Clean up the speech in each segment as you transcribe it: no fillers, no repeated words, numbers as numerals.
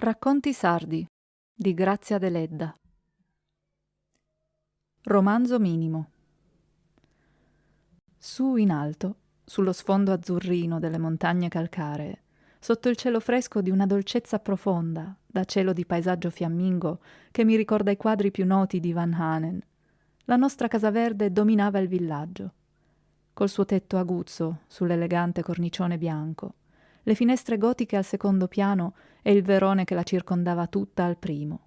Racconti sardi di Grazia Deledda. Romanzo minimo. Su in alto, sullo sfondo azzurrino delle montagne calcaree, sotto il cielo fresco di una dolcezza profonda, da cielo di paesaggio fiammingo che mi ricorda i quadri più noti di Van Hanen, la nostra casa verde dominava il villaggio. Col suo tetto aguzzo sull'elegante cornicione bianco, le finestre gotiche al secondo piano e il verone che la circondava tutta al primo.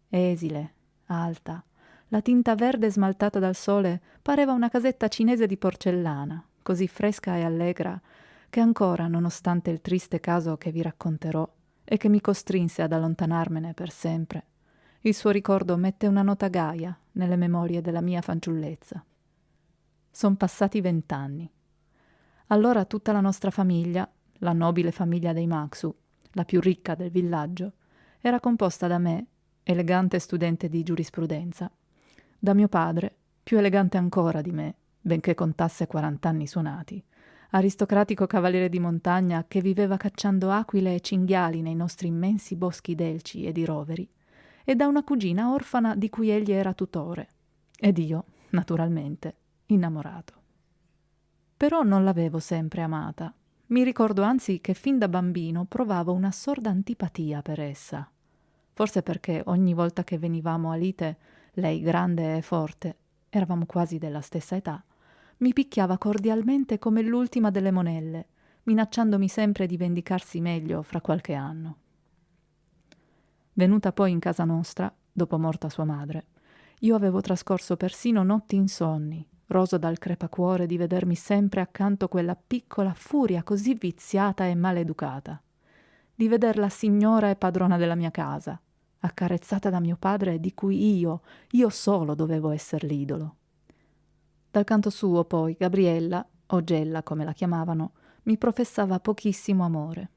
Esile, alta, la tinta verde smaltata dal sole pareva una casetta cinese di porcellana, così fresca e allegra, che ancora, nonostante il triste caso che vi racconterò e che mi costrinse ad allontanarmene per sempre, il suo ricordo mette una nota gaia nelle memorie della mia fanciullezza. Son passati 20 anni. Allora tutta la nostra famiglia, la nobile famiglia dei Maxu, la più ricca del villaggio, era composta da me, elegante studente di giurisprudenza, da mio padre, più elegante ancora di me, benché contasse 40 anni suonati, aristocratico cavaliere di montagna che viveva cacciando aquile e cinghiali nei nostri immensi boschi delci e di roveri, e da una cugina orfana di cui egli era tutore, ed io, naturalmente, innamorato. Però non l'avevo sempre amata. Mi ricordo anzi che fin da bambino provavo una sorda antipatia per essa. Forse perché ogni volta che venivamo a lite, lei grande e forte, eravamo quasi della stessa età, mi picchiava cordialmente come l'ultima delle monelle, minacciandomi sempre di vendicarsi meglio fra qualche anno. Venuta poi in casa nostra, dopo morta sua madre, io avevo trascorso persino notti insonni, roso dal crepacuore di vedermi sempre accanto quella piccola furia così viziata e maleducata, di vederla signora e padrona della mia casa, accarezzata da mio padre di cui io solo dovevo esser l'idolo. Dal canto suo poi Gabriella, o Gella come la chiamavano, mi professava pochissimo amore.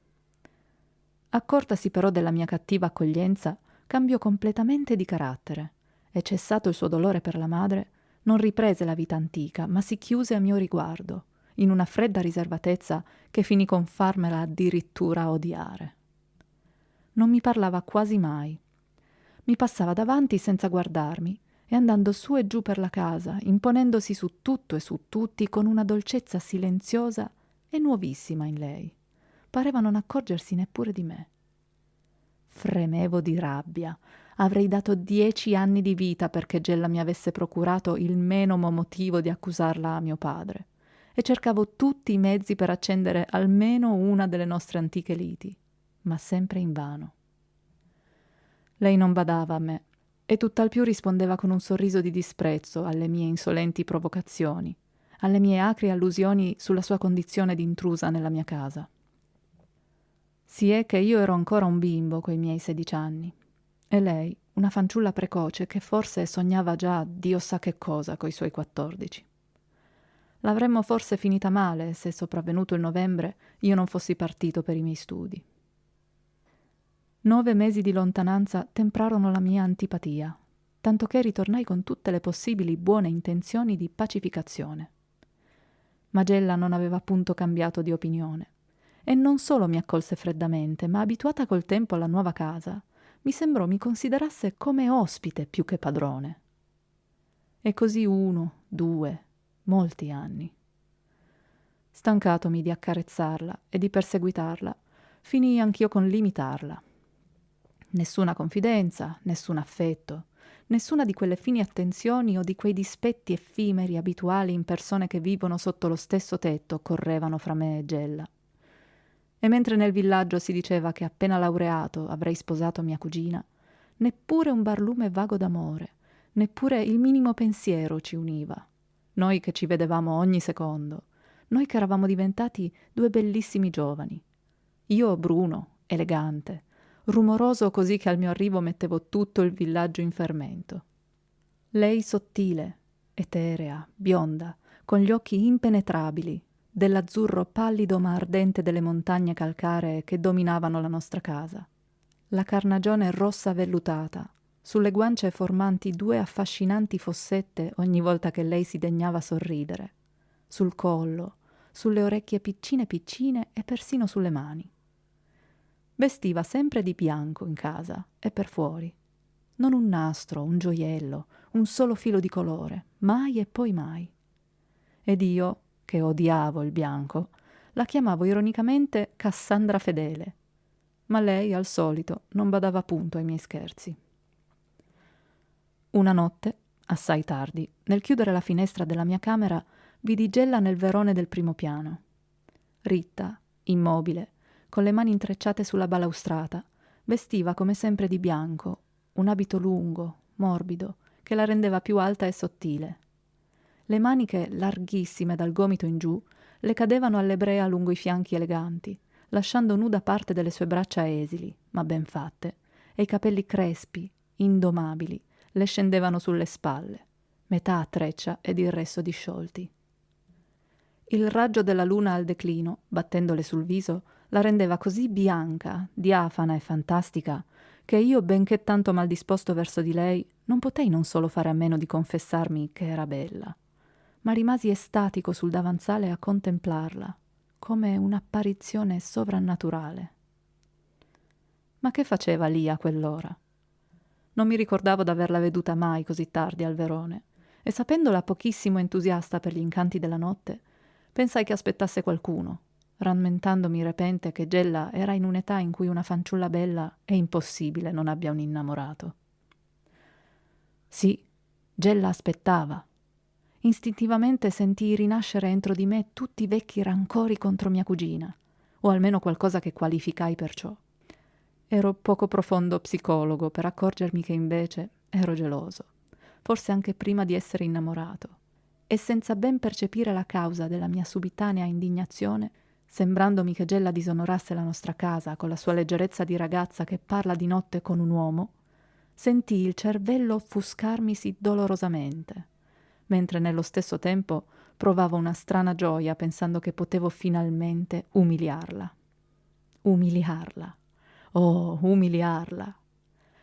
Accortasi però della mia cattiva accoglienza, cambiò completamente di carattere e, cessato il suo dolore per la madre, non riprese la vita antica, ma si chiuse a mio riguardo, in una fredda riservatezza che finì con farmela addirittura odiare. Non mi parlava quasi mai. Mi passava davanti senza guardarmi e andando su e giù per la casa, imponendosi su tutto e su tutti con una dolcezza silenziosa e nuovissima in lei. Pareva non accorgersi neppure di me. Fremevo di rabbia. Avrei dato 10 anni di vita perché Gella mi avesse procurato il menomo motivo di accusarla a mio padre, e cercavo tutti i mezzi per accendere almeno una delle nostre antiche liti, ma sempre invano. Lei non badava a me e tutt'al più rispondeva con un sorriso di disprezzo alle mie insolenti provocazioni, alle mie acri allusioni sulla sua condizione di intrusa nella mia casa. Si è che io ero ancora un bimbo coi miei 16 anni e lei una fanciulla precoce che forse sognava già Dio sa che cosa coi suoi 14. L'avremmo forse finita male se, sopravvenuto il novembre, io non fossi partito per i miei studi. 9 mesi di lontananza temprarono la mia antipatia, tanto che ritornai con tutte le possibili buone intenzioni di pacificazione. Magella non aveva appunto cambiato di opinione. E non solo mi accolse freddamente, ma abituata col tempo alla nuova casa, mi sembrò mi considerasse come ospite più che padrone. E così 1, 2, molti anni. Stancatomi di accarezzarla e di perseguitarla, finii anch'io con limitarla. Nessuna confidenza, nessun affetto, nessuna di quelle fini attenzioni o di quei dispetti effimeri abituali in persone che vivono sotto lo stesso tetto correvano fra me e Gella. E mentre nel villaggio si diceva che appena laureato avrei sposato mia cugina, neppure un barlume vago d'amore, neppure il minimo pensiero ci univa. Noi che ci vedevamo ogni secondo, noi che eravamo diventati 2 bellissimi giovani. Io Bruno, elegante, rumoroso così che al mio arrivo mettevo tutto il villaggio in fermento. Lei sottile, eterea, bionda, con gli occhi impenetrabili, dell'azzurro pallido ma ardente delle montagne calcaree che dominavano la nostra casa. La carnagione rossa vellutata, sulle guance formanti 2 affascinanti fossette ogni volta che lei si degnava sorridere, sul collo, sulle orecchie piccine piccine e persino sulle mani. Vestiva sempre di bianco in casa e per fuori. Non un nastro, un gioiello, un solo filo di colore, mai e poi mai. Ed io, che odiavo il bianco, la chiamavo ironicamente Cassandra Fedele, ma lei, al solito, non badava punto ai miei scherzi. Una notte, assai tardi, nel chiudere la finestra della mia camera, vidi Gella nel verone del primo piano. Ritta, immobile, con le mani intrecciate sulla balaustrata, vestiva come sempre di bianco, un abito lungo, morbido, che la rendeva più alta e sottile. Le maniche, larghissime dal gomito in giù, le cadevano all'ebrea lungo i fianchi eleganti, lasciando nuda parte delle sue braccia esili, ma ben fatte, e i capelli crespi, indomabili, le scendevano sulle spalle, metà a treccia ed il resto disciolti. Il raggio della luna al declino, battendole sul viso, la rendeva così bianca, diafana e fantastica, che io, benché tanto mal disposto verso di lei, non potei non solo fare a meno di confessarmi che era bella, ma rimasi estatico sul davanzale a contemplarla, come un'apparizione sovrannaturale. Ma che faceva lì a quell'ora? Non mi ricordavo d'averla veduta mai così tardi al Verone, e sapendola pochissimo entusiasta per gli incanti della notte, pensai che aspettasse qualcuno, rammentandomi repente che Gella era in un'età in cui una fanciulla bella è impossibile non abbia un innamorato. Sì, Gella aspettava. Istintivamente sentii rinascere entro di me tutti i vecchi rancori contro mia cugina, o almeno qualcosa che qualificai perciò. Ero poco profondo psicologo per accorgermi che invece ero geloso, forse anche prima di essere innamorato, e senza ben percepire la causa della mia subitanea indignazione, sembrandomi che Gella disonorasse la nostra casa con la sua leggerezza di ragazza che parla di notte con un uomo, sentii il cervello offuscarmisi dolorosamente, mentre nello stesso tempo provavo una strana gioia pensando che potevo finalmente umiliarla. Umiliarla. Oh, umiliarla!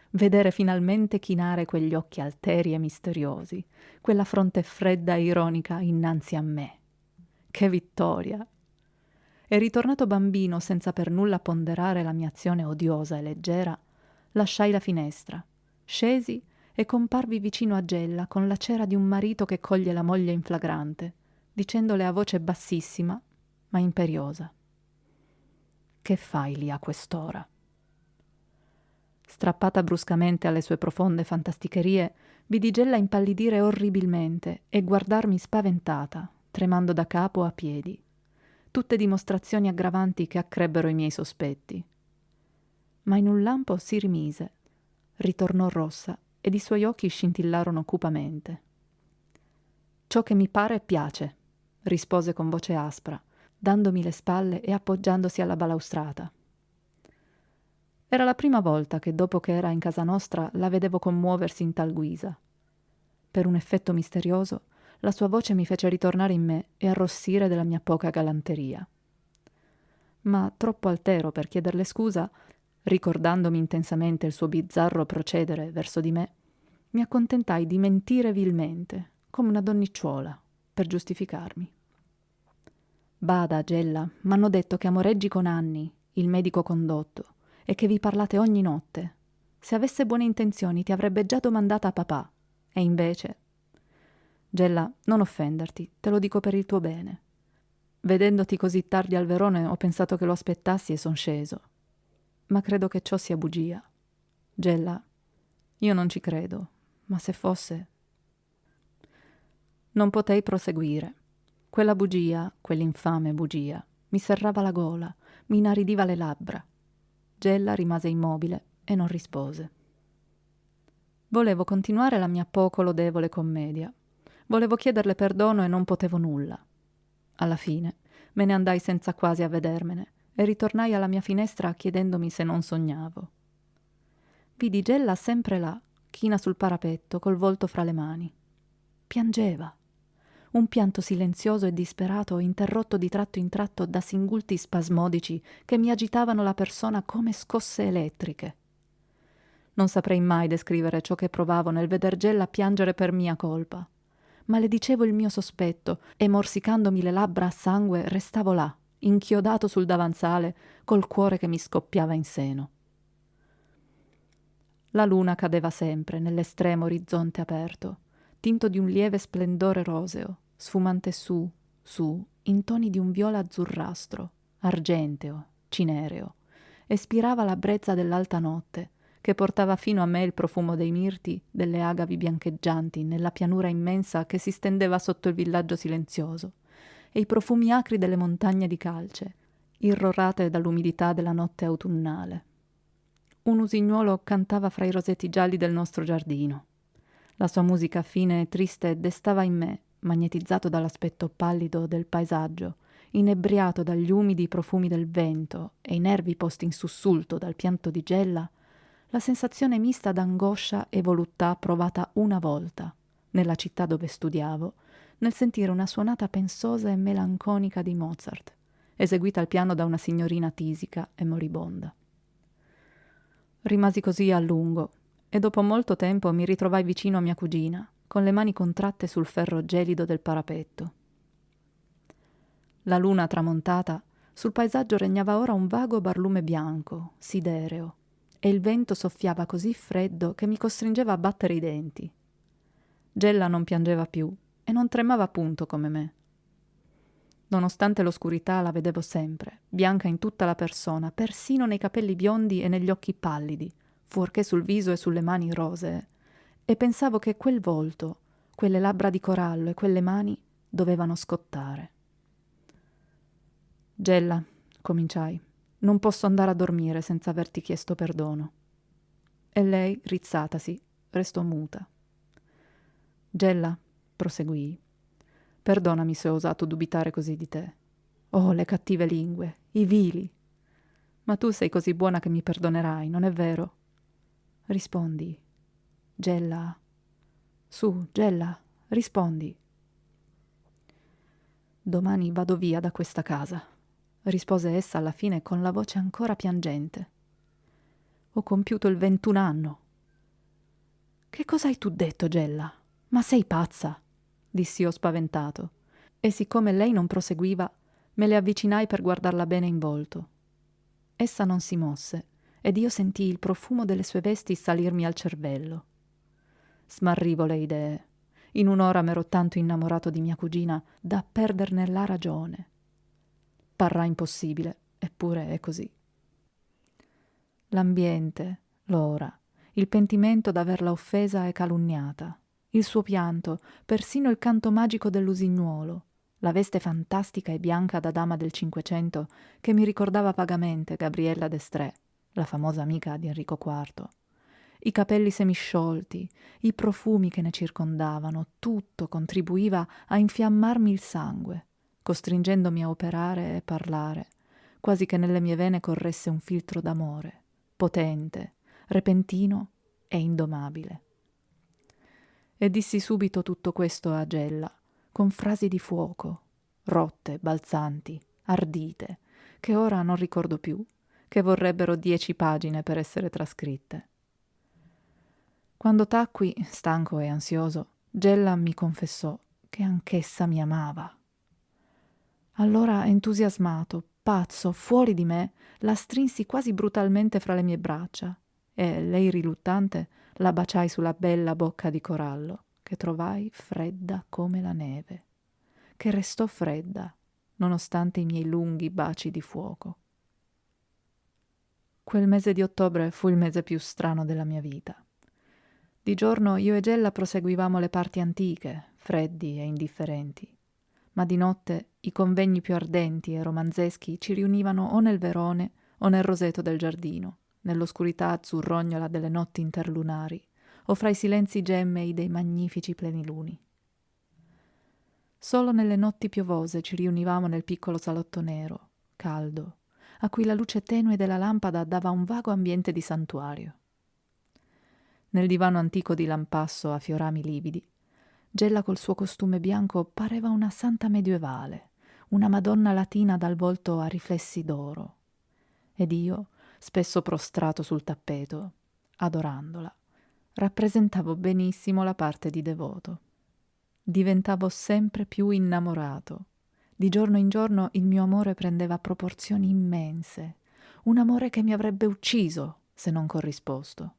Vedere finalmente chinare quegli occhi alteri e misteriosi, quella fronte fredda e ironica innanzi a me. Che vittoria! E ritornato bambino senza per nulla ponderare la mia azione odiosa e leggera, lasciai la finestra, scesi e comparvi vicino a Gella con la cera di un marito che coglie la moglie in flagrante, dicendole a voce bassissima ma imperiosa: «Che fai lì a quest'ora?» Strappata bruscamente alle sue profonde fantasticherie, vidi Gella impallidire orribilmente e guardarmi spaventata, tremando da capo a piedi. Tutte dimostrazioni aggravanti che accrebbero i miei sospetti. Ma in un lampo si rimise, ritornò rossa ed i suoi occhi scintillarono cupamente. «Ciò che mi pare piace», rispose con voce aspra, dandomi le spalle e appoggiandosi alla balaustrata. Era la prima volta che dopo che era in casa nostra la vedevo commuoversi in tal guisa. Per un effetto misterioso, la sua voce mi fece ritornare in me e arrossire della mia poca galanteria. Ma troppo altero per chiederle scusa, ricordandomi intensamente il suo bizzarro procedere verso di me, mi accontentai di mentire vilmente, come una donnicciuola, per giustificarmi. «Bada, Gella, m'hanno detto che amoreggi con Anni, il medico condotto, e che vi parlate ogni notte. Se avesse buone intenzioni ti avrebbe già domandata a papà. E invece...» «Gella, non offenderti, te lo dico per il tuo bene. Vedendoti così tardi al Verone ho pensato che lo aspettassi e son sceso. Ma credo che ciò sia bugia. Gella, io non ci credo, ma se fosse...» Non potei proseguire. Quella bugia, quell'infame bugia, mi serrava la gola, mi inaridiva le labbra. Gella rimase immobile e non rispose. Volevo continuare la mia poco lodevole commedia. Volevo chiederle perdono e non potevo nulla. Alla fine me ne andai senza quasi avvedermene e ritornai alla mia finestra chiedendomi se non sognavo. Vidi Gella sempre là, china sul parapetto, col volto fra le mani. Piangeva. Un pianto silenzioso e disperato, interrotto di tratto in tratto da singulti spasmodici che mi agitavano la persona come scosse elettriche. Non saprei mai descrivere ciò che provavo nel veder Gella piangere per mia colpa, ma le dicevo il mio sospetto e morsicandomi le labbra a sangue restavo là, inchiodato sul davanzale, col cuore che mi scoppiava in seno. La luna cadeva sempre nell'estremo orizzonte aperto, tinto di un lieve splendore roseo, sfumante su, in toni di un viola azzurrastro, argenteo, cinereo, e spirava la brezza dell'alta notte, che portava fino a me il profumo dei mirti, delle agavi biancheggianti nella pianura immensa che si stendeva sotto il villaggio silenzioso, e i profumi acri delle montagne di calce, irrorate dall'umidità della notte autunnale. Un usignuolo cantava fra i rosetti gialli del nostro giardino. La sua musica fine e triste destava in me, magnetizzato dall'aspetto pallido del paesaggio, inebriato dagli umidi profumi del vento e i nervi posti in sussulto dal pianto di Gella, la sensazione mista d'angoscia e voluttà provata una volta, nella città dove studiavo, nel sentire una suonata pensosa e melanconica di Mozart, eseguita al piano da una signorina tisica e moribonda. Rimasi così a lungo, e dopo molto tempo mi ritrovai vicino a mia cugina, con le mani contratte sul ferro gelido del parapetto. La luna tramontata, sul paesaggio regnava ora un vago barlume bianco, sidereo, e il vento soffiava così freddo che mi costringeva a battere i denti. Gella non piangeva più e non tremava punto come me. Nonostante l'oscurità la vedevo sempre, bianca in tutta la persona, persino nei capelli biondi e negli occhi pallidi, fuorché sul viso e sulle mani rosee, e pensavo che quel volto, quelle labbra di corallo e quelle mani dovevano scottare. Gella, cominciai, non posso andare a dormire senza averti chiesto perdono. E lei, rizzatasi, restò muta. Gella, proseguii, perdonami se ho osato dubitare così di te. Oh, le cattive lingue, i vili. Ma tu sei così buona che mi perdonerai, non è vero? Rispondi. Gella. Su, Gella, rispondi. Domani vado via da questa casa, rispose essa alla fine con la voce ancora piangente. Ho compiuto il 21 anno. Che cosa hai tu detto, Gella? Ma sei pazza, dissi io spaventato, e siccome lei non proseguiva, me le avvicinai per guardarla bene in volto. Essa non si mosse, ed io sentii il profumo delle sue vesti salirmi al cervello. Smarrivo le idee. In un'ora m'ero tanto innamorato di mia cugina da perderne la ragione. Parrà impossibile, eppure è così. L'ambiente, l'ora, il pentimento d'averla offesa e calunniata, il suo pianto, persino il canto magico dell'usignuolo, la veste fantastica e bianca da dama del Cinquecento che mi ricordava vagamente Gabriella d'Estrée, la famosa amica di Enrico IV, i capelli semisciolti, i profumi che ne circondavano, tutto contribuiva a infiammarmi il sangue, costringendomi a operare e parlare, quasi che nelle mie vene corresse un filtro d'amore, potente, repentino e indomabile. E dissi subito tutto questo a Gella, con frasi di fuoco, rotte, balzanti, ardite, che ora non ricordo più, che vorrebbero 10 pagine per essere trascritte. Quando tacqui, stanco e ansioso, Gella mi confessò che anch'essa mi amava. Allora, entusiasmato, pazzo, fuori di me, la strinsi quasi brutalmente fra le mie braccia e, lei riluttante, la baciai sulla bella bocca di corallo, che trovai fredda come la neve, che restò fredda, nonostante i miei lunghi baci di fuoco. Quel mese di ottobre fu il mese più strano della mia vita. Di giorno io e Gella proseguivamo le parti antiche, freddi e indifferenti, ma di notte i convegni più ardenti e romanzeschi ci riunivano o nel verone o nel roseto del giardino, nell'oscurità azzurrognola delle notti interlunari, o fra i silenzi gemmei dei magnifici pleniluni. Solo nelle notti piovose ci riunivamo nel piccolo salotto nero, caldo, a cui la luce tenue della lampada dava un vago ambiente di santuario. Nel divano antico di lampasso a fiorami lividi, Gella col suo costume bianco pareva una santa medievale, una Madonna latina dal volto a riflessi d'oro. Ed io, spesso prostrato sul tappeto, adorandola, rappresentavo benissimo la parte di devoto. Diventavo sempre più innamorato, Di giorno in giorno il mio amore prendeva proporzioni immense, un amore che mi avrebbe ucciso se non corrisposto.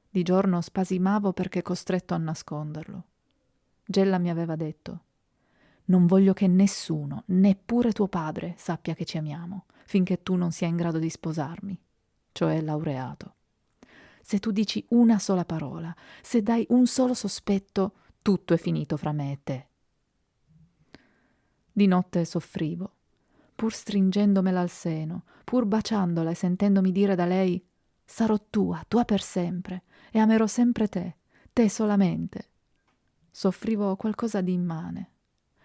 Di giorno spasimavo perché costretto a nasconderlo. Gella mi aveva detto: «Non voglio che nessuno, neppure tuo padre, sappia che ci amiamo, finché tu non sia in grado di sposarmi», cioè laureato. «Se tu dici una sola parola, se dai un solo sospetto, tutto è finito fra me e te». Di notte soffrivo, pur stringendomela al seno, pur baciandola e sentendomi dire da lei: «Sarò tua, tua per sempre, e amerò sempre te, te solamente». Soffrivo qualcosa di immane,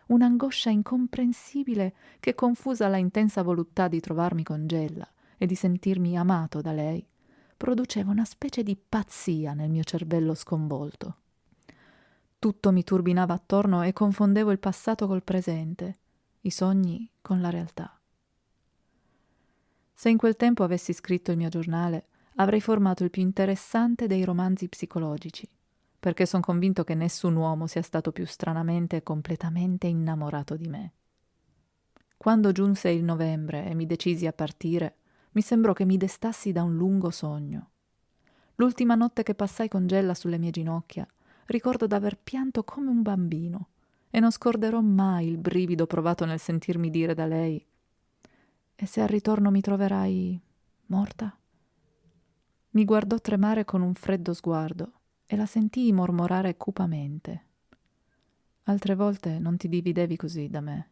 un'angoscia incomprensibile che, confusa alla intensa voluttà di trovarmi con Gella e di sentirmi amato da lei, produceva una specie di pazzia nel mio cervello sconvolto. Tutto mi turbinava attorno e confondevo il passato col presente, i sogni con la realtà. Se in quel tempo avessi scritto il mio giornale, avrei formato il più interessante dei romanzi psicologici, perché sono convinto che nessun uomo sia stato più stranamente e completamente innamorato di me. Quando giunse il novembre e mi decisi a partire, mi sembrò che mi destassi da un lungo sogno. L'ultima notte che passai con Gella sulle mie ginocchia, ricordo d'aver pianto come un bambino e non scorderò mai il brivido provato nel sentirmi dire da lei: «E se al ritorno mi troverai morta?» Mi guardò tremare con un freddo sguardo e la sentii mormorare cupamente: «Altre volte non ti dividevi così da me».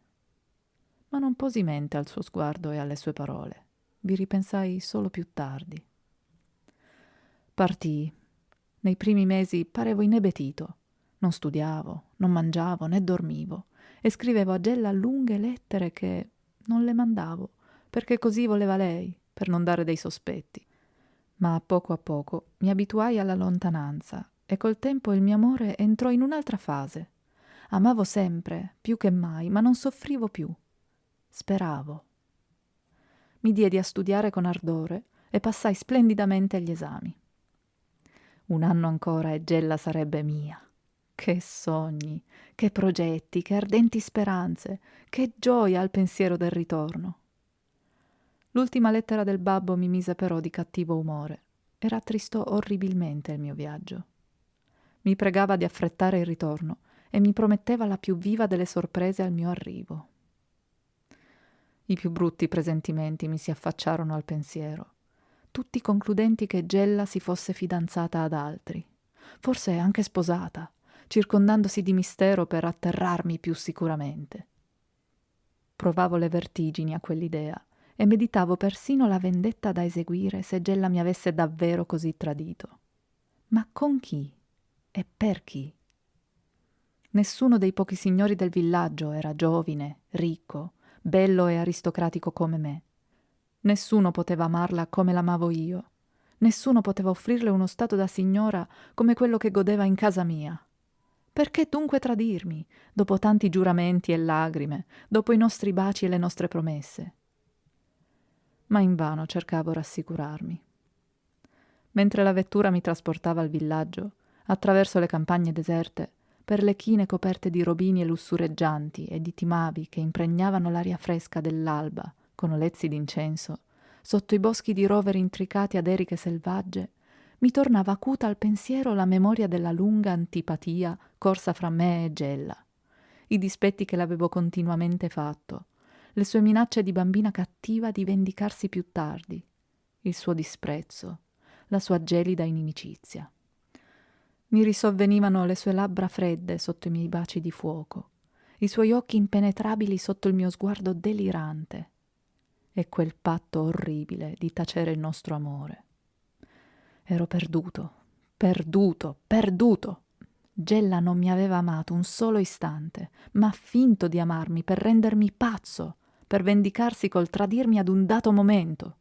Ma non posi mente al suo sguardo e alle sue parole. Vi ripensai solo più tardi. Partii. Nei primi mesi parevo inebetito. Non studiavo, non mangiavo né dormivo e scrivevo a Gella lunghe lettere che non le mandavo, perché così voleva lei, per non dare dei sospetti. Ma a poco mi abituai alla lontananza e col tempo il mio amore entrò in un'altra fase. Amavo sempre, più che mai, ma non soffrivo più. Speravo. Mi diedi a studiare con ardore e passai splendidamente agli esami. 1 anno ancora e Gella sarebbe mia. Che sogni, che progetti, che ardenti speranze, che gioia al pensiero del ritorno. L'ultima lettera del babbo mi mise però di cattivo umore e rattristò orribilmente il mio viaggio. Mi pregava di affrettare il ritorno e mi prometteva la più viva delle sorprese al mio arrivo. I più brutti presentimenti mi si affacciarono al pensiero, tutti concludenti che Gella si fosse fidanzata ad altri, forse anche sposata, circondandosi di mistero per atterrarmi più sicuramente. Provavo le vertigini a quell'idea e meditavo persino la vendetta da eseguire se Gella mi avesse davvero così tradito. Ma con chi? E per chi? Nessuno dei pochi signori del villaggio era giovine, ricco, bello e aristocratico come me. Nessuno poteva amarla come l'amavo io. Nessuno poteva offrirle uno stato da signora come quello che godeva in casa mia. Perché dunque tradirmi, dopo tanti giuramenti e lagrime, dopo i nostri baci e le nostre promesse? Ma invano cercavo rassicurarmi. Mentre la vettura mi trasportava al villaggio, attraverso le campagne deserte, per le chine coperte di robini e lussureggianti e di timavi che impregnavano l'aria fresca dell'alba con olezzi d'incenso, sotto i boschi di roveri intricati ad eriche selvagge, mi tornava acuta al pensiero la memoria della lunga antipatia corsa fra me e Gella, i dispetti che l'avevo continuamente fatto, le sue minacce di bambina cattiva di vendicarsi più tardi, il suo disprezzo, la sua gelida inimicizia. Mi risovvenivano le sue labbra fredde sotto i miei baci di fuoco, i suoi occhi impenetrabili sotto il mio sguardo delirante e quel patto orribile di tacere il nostro amore. Ero perduto, perduto, perduto. Gella non mi aveva amato un solo istante, ma ha finto di amarmi per rendermi pazzo, per vendicarsi col tradirmi ad un dato momento.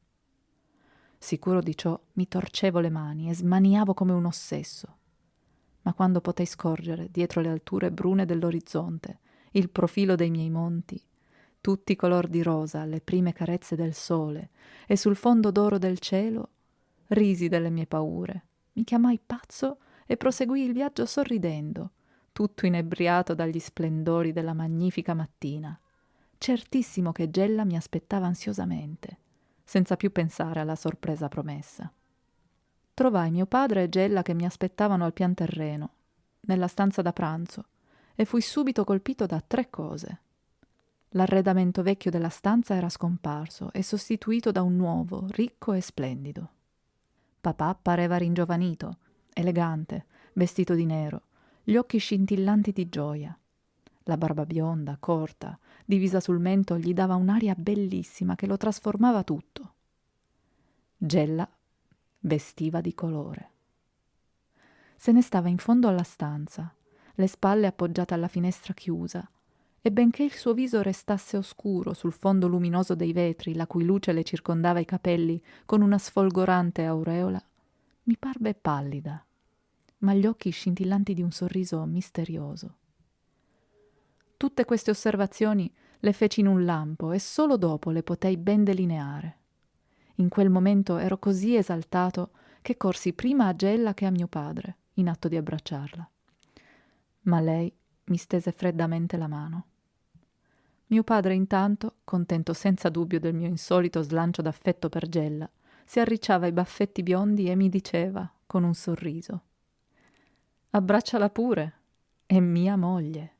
Sicuro di ciò, mi torcevo le mani e smaniavo come un ossesso. Ma quando potei scorgere, dietro le alture brune dell'orizzonte, il profilo dei miei monti, tutti color di rosa alle prime carezze del sole, e sul fondo d'oro del cielo, risi delle mie paure, mi chiamai pazzo e proseguii il viaggio sorridendo, tutto inebriato dagli splendori della magnifica mattina, certissimo che Gella mi aspettava ansiosamente, senza più pensare alla sorpresa promessa. Trovai mio padre e Gella che mi aspettavano al pian terreno, nella stanza da pranzo, e fui subito colpito da 3 cose. L'arredamento vecchio della stanza era scomparso e sostituito da un nuovo, ricco e splendido. Papà pareva ringiovanito, elegante, vestito di nero, gli occhi scintillanti di gioia. La barba bionda, corta, divisa sul mento, gli dava un'aria bellissima che lo trasformava tutto. Gella vestiva di colore. Se ne stava in fondo alla stanza, le spalle appoggiate alla finestra chiusa, e benché il suo viso restasse oscuro sul fondo luminoso dei vetri, la cui luce le circondava i capelli con una sfolgorante aureola, mi parve pallida, ma gli occhi scintillanti di un sorriso misterioso. Tutte queste osservazioni le feci in un lampo e solo dopo le potei ben delineare. In quel momento ero così esaltato che corsi prima a Gella che a mio padre, in atto di abbracciarla. Ma lei mi stese freddamente la mano. Mio padre, intanto, contento senza dubbio del mio insolito slancio d'affetto per Gella, si arricciava i baffetti biondi e mi diceva, con un sorriso: «Abbracciala pure, è mia moglie».